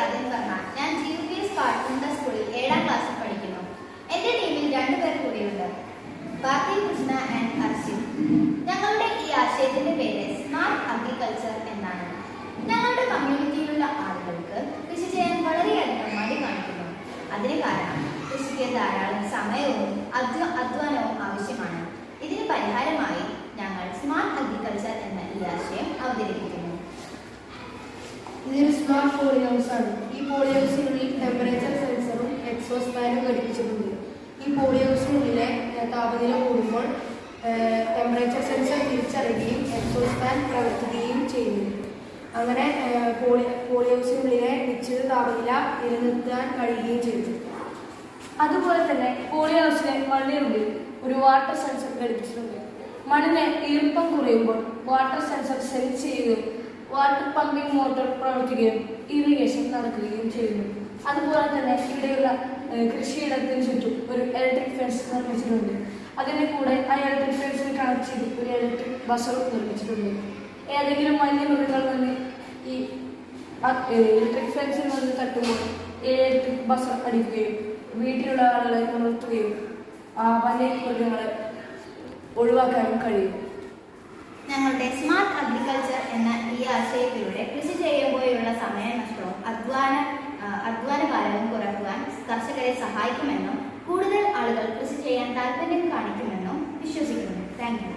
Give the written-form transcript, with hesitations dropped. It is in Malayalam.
ആദ്യം ഫർഹാൻ. ഞാൻ GUPS പാട്ട്മുണ്ട സ്കൂളിൽ 7ാം ക്ലാസ്സിൽ പഠിക്കുന്നു. എന്റെ ടീമിൽ 2 പേർ കൂടിയുണ്ട്, ഭാരതി കൃഷ്ണ ആൻഡ് അർഷിൻ. ഞങ്ങളുടെ ഈ ആശയത്തിന്റെ പേര് സ്മാർട്ട് അഗ്രികൾച്ചർ എന്നാണ്. ഞങ്ങളുടെ കമ്മ്യൂണിറ്റിയിലുള്ള ആളുകൾക്ക് കൃഷി ചെയ്യാൻ വളരെയധികം മടി കാണിക്കുന്നു. അതിന് കാരണം കൃഷിക്ക് ധാരാളം സമയവും അധ്വാനവും ആവശ്യമാണ്. ഇതിന് പരിഹാരമായി ഞങ്ങൾ സ്മാർട്ട് അഗ്രികൾച്ചർ എന്ന ഈ ആശയം അവതരിപ്പിക്കുന്നു. ഇതൊരു സ്മാർട്ട് പോളി ഹൗസ് ആണ്. ഈ പോളി ഹൗസിനുള്ളിൽ ടെമ്പറേച്ചർ സെൻസറും എക്സോസ്റ്റ് ഫാനും ഘടിപ്പിച്ചിട്ടുണ്ട്. ഈ പോളി ഹൗസിനുള്ളിലെ താപനില കൂടുമ്പോൾ ടെമ്പറേച്ചർ സെൻസർ തിരിച്ചറിയുകയും എക്സോസ്റ്റ് ഫാൻ പ്രവർത്തിക്കുകയും ചെയ്യുന്നു. അങ്ങനെ പോളി ഹൗസിനുള്ളിലെ നിശ്ചിത താപനില നിലനിർത്താൻ കഴിയുകയും ചെയ്യുന്നു. അതുപോലെ തന്നെ പോളി ഹൗസിലെ മണ്ണിനുള്ളിൽ ഒരു വാട്ടർ സെൻസർ ഘടിപ്പിച്ചിട്ടുണ്ട്. മണ്ണിന് ഈർപ്പം കുറയുമ്പോൾ വാട്ടർ സെൻസർ സെൻസ് ചെയ്യുകയും വാട്ടർ പമ്പിംഗ് മോട്ടോർ പ്രവർത്തിക്കുകയും ഇറിഗേഷൻ നടക്കുകയും ചെയ്യുന്നു. അതുപോലെ തന്നെ ഇവിടെയുള്ള കൃഷിയിടത്തിന് ചുറ്റും ഒരു ഇലക്ട്രിക് ഫെൻസ് നിർമ്മിച്ചിട്ടുണ്ട്. അതിൻ്റെ കൂടെ ആ ഇലക്ട്രിക് ഫെൻസിന് കണക്ട് ചെയ്ത് ഒരു ഇലക്ട്രിക് ബസറും നിർമ്മിച്ചിട്ടുണ്ട്. ഏതെങ്കിലും വന്യമൃഗങ്ങൾ വന്ന് ഈ ഇലക്ട്രിക് ഫെൻസിൽ വന്ന് തട്ടുമ്പോൾ ഇലക്ട്രിക് ബസർ അടിക്കുകയും വീട്ടിലുള്ള ആളുകളെ ഉണർത്തുകയും ആ വന്യമൃഗങ്ങളെ ഒഴിവാക്കാനും കഴിയും. ഞങ്ങളുടെ സ്മാർട്ട് അഗ്രികൾച്ചർ എന്ന ഈ ആശയത്തിലൂടെ കൃഷി ചെയ്യുമ്പോഴുള്ള സമയനഷ്ടവും അധ്വാനഭാരവും കുറയ്ക്കുവാൻ കർഷകരെ സഹായിക്കുമെന്നും കൂടുതൽ ആളുകൾ കൃഷി ചെയ്യാൻ താല്പര്യം കാണിക്കുമെന്നും വിശ്വസിക്കുന്നു. Thank you.